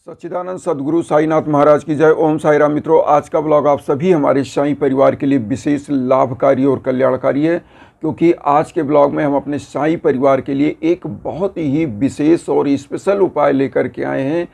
सच्चिदानंद सद्गुरु साईनाथ महाराज की जय। ओम साई राम। मित्रों, आज का ब्लॉग आप सभी हमारे साईं परिवार के लिए विशेष लाभकारी और कल्याणकारी है, क्योंकि आज के ब्लॉग में हम अपने साईं परिवार के लिए एक बहुत ही विशेष और स्पेशल उपाय लेकर के आए हैं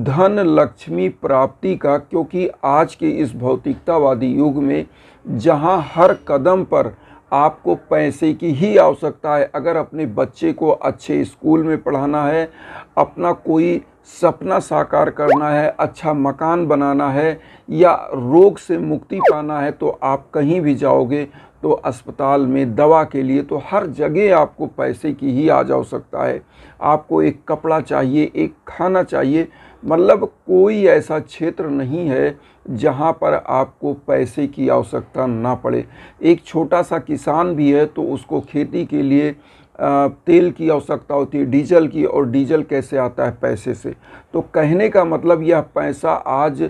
धन लक्ष्मी प्राप्ति का। क्योंकि आज के इस भौतिकतावादी युग में जहां हर कदम पर आपको पैसे की ही आवश्यकता है, अगर अपने बच्चे को अच्छे स्कूल में पढ़ाना है, अपना कोई सपना साकार करना है, अच्छा मकान बनाना है या रोग से मुक्ति पाना है, तो आप कहीं भी जाओगे तो अस्पताल में दवा के लिए तो हर जगह आपको पैसे की ही आज आवश्यकता है। आपको एक कपड़ा चाहिए, एक खाना चाहिए, मतलब कोई ऐसा क्षेत्र नहीं है जहाँ पर आपको पैसे की आवश्यकता ना पड़े। एक छोटा सा किसान भी है तो उसको खेती के लिए तेल की आवश्यकता होती है, डीजल की, और डीजल कैसे आता है? पैसे से। तो कहने का मतलब यह पैसा आज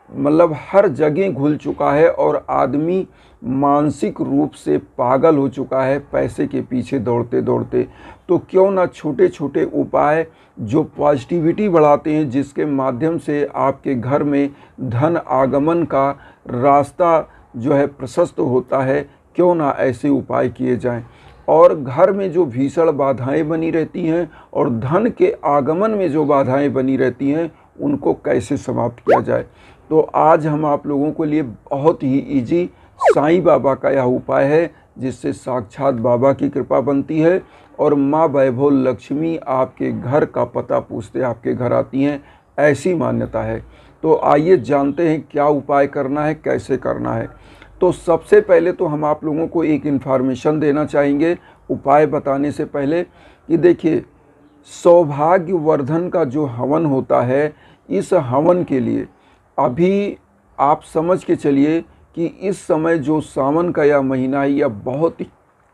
मतलब हर जगह घुल चुका है और आदमी मानसिक रूप से पागल हो चुका है पैसे के पीछे दौड़ते दौड़ते। तो क्यों ना छोटे छोटे उपाय जो पॉजिटिविटी बढ़ाते हैं, जिसके माध्यम से आपके घर में धन आगमन का रास्ता जो है प्रशस्त होता है, क्यों ना ऐसे उपाय किए जाएं। और घर में जो भीषण बाधाएं बनी रहती हैं और धन के आगमन में जो बाधाएं बनी रहती हैं, उनको कैसे समाप्त किया जाए। तो आज हम आप लोगों के लिए बहुत ही इजी साईं बाबा का यह उपाय है, जिससे साक्षात बाबा की कृपा बनती है और माँ वैभव लक्ष्मी आपके घर का पता पूछते आपके घर आती हैं, ऐसी मान्यता है। तो आइए जानते हैं क्या उपाय करना है, कैसे करना है। तो सबसे पहले तो हम आप लोगों को एक इन्फॉर्मेशन देना चाहेंगे उपाय बताने से पहले कि देखिए, सौभाग्यवर्धन का जो हवन होता है, इस हवन के लिए अभी आप समझ के चलिए कि इस समय जो सावन का यह महीना है, यह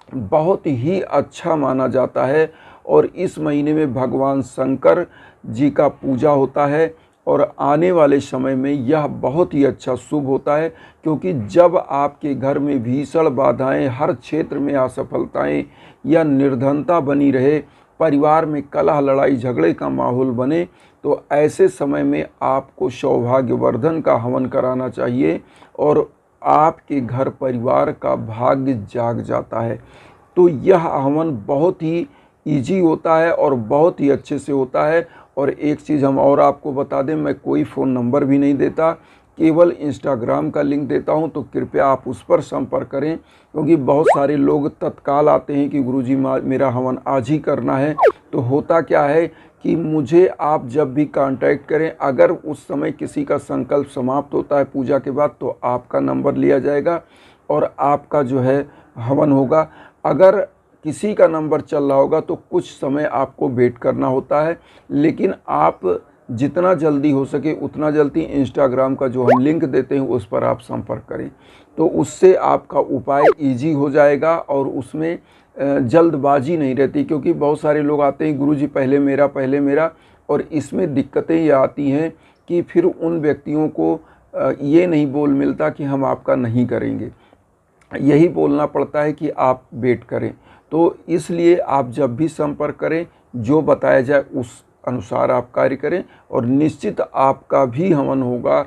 बहुत ही अच्छा माना जाता है। और इस महीने में भगवान शंकर जी का पूजा होता है और आने वाले समय में यह बहुत ही अच्छा शुभ होता है। क्योंकि जब आपके घर में भीषण बाधाएं, हर क्षेत्र में असफलताएं या निर्धनता बनी रहे, परिवार में कलह लड़ाई झगड़े का माहौल बने, तो ऐसे समय में आपको सौभाग्यवर्धन का हवन कराना चाहिए और आपके घर परिवार का भाग्य जाग जाता है। तो यह हवन बहुत ही इजी होता है और बहुत ही अच्छे से होता है। और एक चीज़ हम और आपको बता दें, मैं कोई फ़ोन नंबर भी नहीं देता, केवल इंस्टाग्राम का लिंक देता हूं, तो कृपया आप उस पर संपर्क करें। क्योंकि बहुत सारे लोग तत्काल आते हैं कि गुरुजी मेरा हवन आज ही करना है। तो होता क्या है कि मुझे आप जब भी कांटेक्ट करें, अगर उस समय किसी का संकल्प समाप्त होता है पूजा के बाद, तो आपका नंबर लिया जाएगा और आपका जो है हवन होगा। अगर किसी का नंबर चल रहा होगा तो कुछ समय आपको वेट करना होता है, लेकिन आप जितना जल्दी हो सके उतना जल्दी इंस्टाग्राम का जो हम लिंक देते हैं उस पर आप संपर्क करें, तो उससे आपका उपाय इजी हो जाएगा और उसमें जल्दबाजी नहीं रहती। क्योंकि बहुत सारे लोग आते हैं, गुरुजी पहले मेरा, और इसमें दिक्कतें ये आती हैं कि फिर उन व्यक्तियों को ये नहीं बोल मिलता कि हम आपका नहीं करेंगे, यही बोलना पड़ता है कि आप वेट करें। तो इसलिए आप जब भी संपर्क करें, जो बताया जाए उस अनुसार आप कार्य करें और निश्चित आपका भी हवन होगा।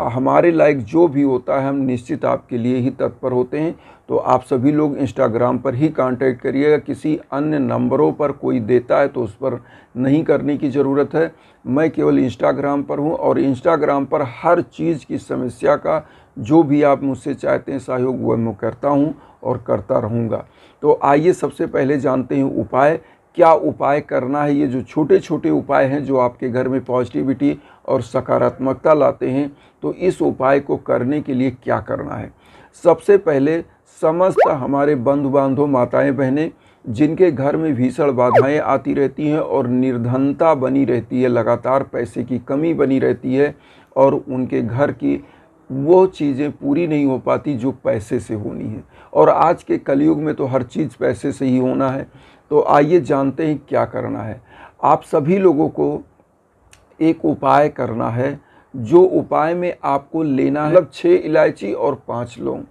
हमारे लायक जो भी होता है, हम निश्चित आपके लिए ही तत्पर होते हैं। तो आप सभी लोग इंस्टाग्राम पर ही कांटेक्ट करिएगा। किसी अन्य नंबरों पर कोई देता है तो उस पर नहीं करने की ज़रूरत है। मैं केवल इंस्टाग्राम पर हूँ और इंस्टाग्राम पर हर चीज़ की समस्या का जो भी आप मुझसे चाहते हैं सहयोग, वह मैं करता हूँ और करता रहूँगा। तो आइए सबसे पहले जानते हैं उपाय, क्या उपाय करना है। ये जो छोटे छोटे उपाय हैं जो आपके घर में पॉजिटिविटी और सकारात्मकता लाते हैं, तो इस उपाय को करने के लिए क्या करना है। सबसे पहले समस्त हमारे बंधु बांधव, माताएं बहनें, जिनके घर में भीषण बाधाएं आती रहती हैं और निर्धनता बनी रहती है, लगातार पैसे की कमी बनी रहती है और उनके घर की वो चीज़ें पूरी नहीं हो पाती जो पैसे से होनी है, और आज के कलयुग में तो हर चीज़ पैसे से ही होना है। तो आइए जानते हैं क्या करना है। आप सभी लोगों को एक उपाय करना है, जो उपाय में आपको लेना है 6 इलायची और 5 लौंग।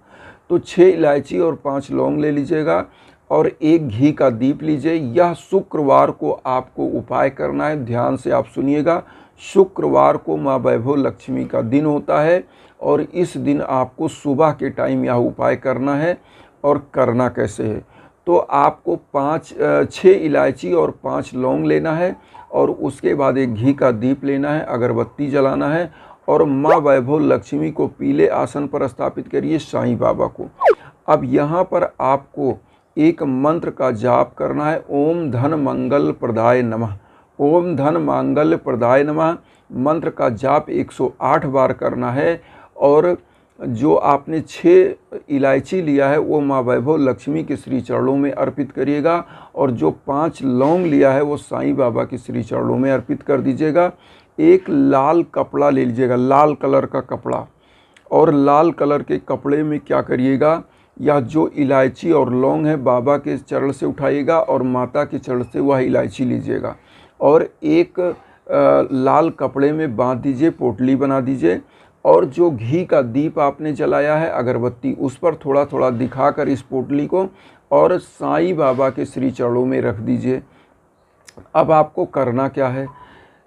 तो 6 इलायची और 5 लौंग ले लीजिएगा। और एक घी का दीप लीजिए। यह शुक्रवार को आपको उपाय करना है, ध्यान से आप सुनिएगा। शुक्रवार को माँ वैभव लक्ष्मी का दिन होता है और इस दिन आपको सुबह के टाइम यह उपाय करना है। और करना कैसे है, तो आपको 6 इलायची और 5 लौंग लेना है और उसके बाद एक घी का दीप लेना है, अगरबत्ती जलाना है और माँ वैभव लक्ष्मी को पीले आसन पर स्थापित करिए, साईं बाबा को। अब यहाँ पर आपको एक मंत्र का जाप करना है, ओम धन मंगल प्रदाय नमः। ओम धन मांगल्य प्रदाय नमः मंत्र का जाप 108 बार करना है। और जो आपने 6 इलायची लिया है वो माँ वैभव लक्ष्मी के श्री चरणों में अर्पित करिएगा और जो 5 लौंग लिया है वो साईं बाबा के श्री चरणों में अर्पित कर दीजिएगा। एक लाल कपड़ा ले लीजिएगा, लाल कलर का कपड़ा, और लाल कलर के कपड़े में क्या करिएगा, या जो इलायची और लौंग है बाबा के चरण से उठाइएगा और माता के चरण से वह इलायची लीजिएगा और एक लाल कपड़े में बांध दीजिए, पोटली बना दीजिए। और जो घी का दीप आपने जलाया है, अगरबत्ती, उस पर थोड़ा थोड़ा दिखाकर इस पोटली को और साईं बाबा के श्री चरणों में रख दीजिए। अब आपको करना क्या है,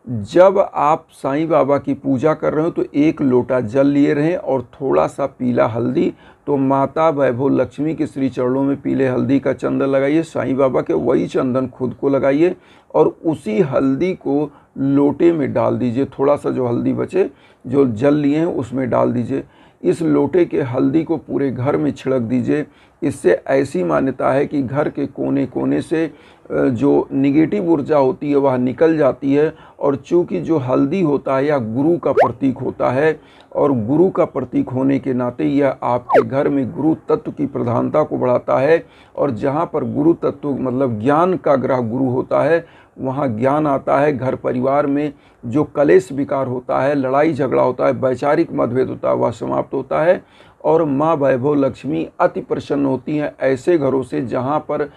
जब आप साईं बाबा की पूजा कर रहे हो तो 1 लोटा जल लिए रहें और थोड़ा सा पीला हल्दी। तो माता वैभव लक्ष्मी के श्री चरणों में पीले हल्दी का चंदन लगाइए, साईं बाबा के वही चंदन खुद को लगाइए और उसी हल्दी को लोटे में डाल दीजिए। थोड़ा सा जो हल्दी बचे, जो जल लिए हैं उसमें डाल दीजिए। इस लोटे के हल्दी को पूरे घर में छिड़क दीजिए। इससे ऐसी मान्यता है कि घर के कोने कोने से जो निगेटिव ऊर्जा होती है वह निकल जाती है। और चूँकि जो हल्दी होता है यह गुरु का प्रतीक होता है और गुरु का प्रतीक होने के नाते यह आपके घर में गुरु तत्व की प्रधानता को बढ़ाता है। और जहाँ पर गुरु तत्व मतलब ज्ञान का ग्रह गुरु होता है वहाँ ज्ञान आता है। घर परिवार में जो कलेश विकार होता है, लड़ाई झगड़ा होता है, वैचारिक मतभेद होता है, वह समाप्त होता है और माँ वैभव लक्ष्मी अति प्रसन्न होती हैं ऐसे घरों से जहाँ पर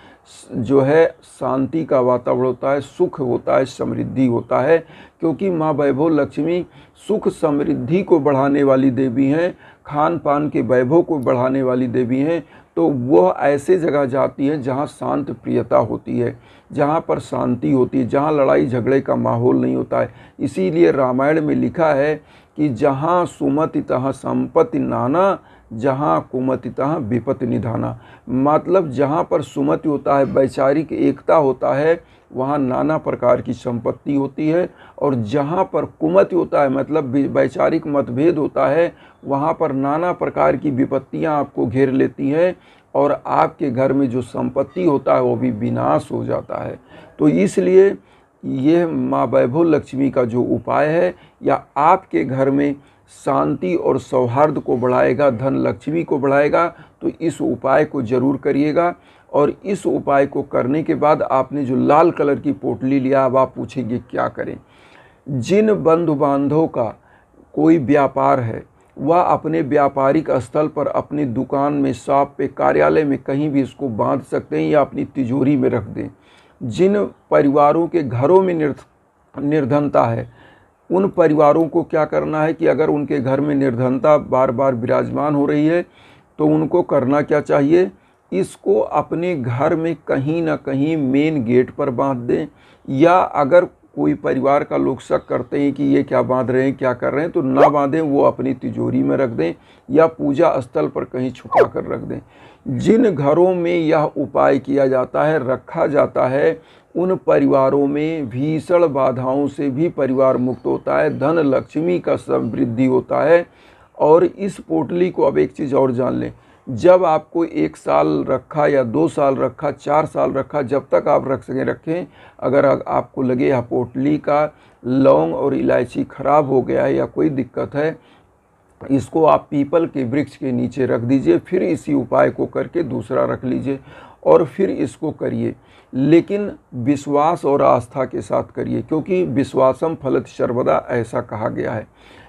जो है शांति का वातावरण होता है, सुख होता है, समृद्धि होता है। क्योंकि माँ वैभव लक्ष्मी सुख समृद्धि को बढ़ाने वाली देवी हैं, खान पान के वैभव को बढ़ाने वाली देवी हैं। तो वह ऐसे जगह जाती है जहाँ शांत प्रियता होती है, जहाँ पर शांति होती है, जहाँ लड़ाई झगड़े का माहौल नहीं होता है। इसीलिए रामायण में लिखा है कि जहाँ सुमति तहाँ संपत्ति नाना, जहाँ कुमति तहाँ विपत्ति निधाना। मतलब जहाँ पर सुमति होता है, वैचारिक एकता होता है, वहाँ नाना प्रकार की संपत्ति होती है। और जहाँ पर कुमति होता है मतलब वैचारिक मतभेद होता है, वहाँ पर नाना प्रकार की विपत्तियाँ आपको घेर लेती हैं और आपके घर में जो संपत्ति होता है वो भी विनाश हो जाता है। तो इसलिए ये माँ वैभव लक्ष्मी का जो उपाय है या आपके घर में शांति और सौहार्द को बढ़ाएगा, धन लक्ष्मी को बढ़ाएगा। तो इस उपाय को ज़रूर करिएगा। और इस उपाय को करने के बाद आपने जो लाल कलर की पोटली लिया, अब आप पूछेंगे क्या करें। जिन बंधु बांधवों का कोई व्यापार है वह अपने व्यापारिक स्थल पर, अपनी दुकान में, शॉप पे, कार्यालय में कहीं भी इसको बांध सकते हैं या अपनी तिजोरी में रख दें। जिन परिवारों के घरों में निर्धनता है उन परिवारों को क्या करना है कि अगर उनके घर में निर्धनता बार बार विराजमान हो रही है तो उनको करना क्या चाहिए, इसको अपने घर में कहीं ना कहीं मेन गेट पर बांध दें। या अगर कोई परिवार का लोग शक करते हैं कि ये क्या बांध रहे हैं, क्या कर रहे हैं, तो ना बांधें, वो अपनी तिजोरी में रख दें या पूजा स्थल पर कहीं छुपा कर रख दें। जिन घरों में यह उपाय किया जाता है, रखा जाता है, उन परिवारों में भीषण बाधाओं से भी परिवार मुक्त होता है, धन लक्ष्मी का समृद्धि होता है। और इस पोटली को अब एक चीज़ और जान लें, जब आपको 1 साल रखा या 2 साल रखा, 4 साल रखा, जब तक आप रख सकें रखें। अगर आपको लगे यह पोटली का लौंग और इलायची खराब हो गया है या कोई दिक्कत है, इसको आप पीपल के वृक्ष के नीचे रख दीजिए, फिर इसी उपाय को करके दूसरा रख लीजिए और फिर इसको करिए। लेकिन विश्वास और आस्था के साथ करिए, क्योंकि विश्वासम फलति सर्वदा ऐसा कहा गया है।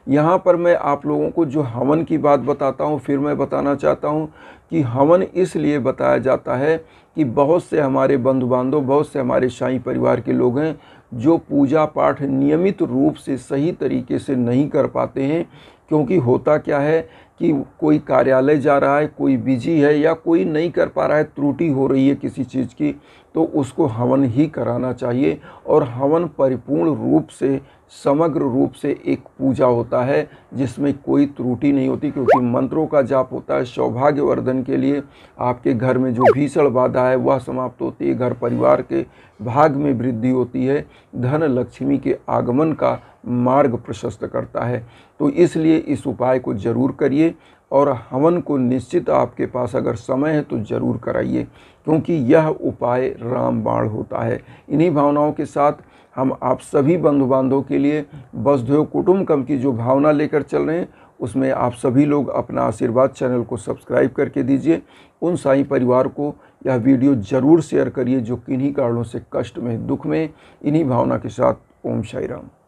यहाँ पर मैं आप लोगों को जो हवन की बात बताता हूँ, फिर मैं बताना चाहता हूँ कि हवन इसलिए बताया जाता है कि बहुत से हमारे बंधु बांधव, बहुत से हमारे साईं परिवार के लोग हैं जो पूजा पाठ नियमित रूप से सही तरीके से नहीं कर पाते हैं। क्योंकि होता क्या है कि कोई कार्यालय जा रहा है, कोई बिजी है, या कोई नहीं कर पा रहा है, त्रुटि हो रही है किसी चीज़ की, तो उसको हवन ही कराना चाहिए। और हवन परिपूर्ण रूप से, समग्र रूप से एक पूजा होता है जिसमें कोई त्रुटि नहीं होती, क्योंकि मंत्रों का जाप होता है सौभाग्यवर्धन के लिए। आपके घर में जो भीषण बाधा है वह समाप्त होती है, घर परिवार के भाग में वृद्धि होती है, धन लक्ष्मी के आगमन का मार्ग प्रशस्त करता है। तो इसलिए इस उपाय को ज़रूर करिए, और हवन को निश्चित आपके पास अगर समय है तो ज़रूर कराइए, क्योंकि यह उपाय रामबाण होता है। इन्हीं भावनाओं के साथ हम आप सभी बंधु बांधवों के लिए वसुधैव कुटुंबकम की जो भावना लेकर चल रहे हैं, उसमें आप सभी लोग अपना आशीर्वाद चैनल को सब्सक्राइब करके दीजिए। उन साईं परिवार को यह वीडियो ज़रूर शेयर करिए जो किन्हीं कारणों से कष्ट में, दुख में। इन्हीं भावना के साथ ओम साई राम।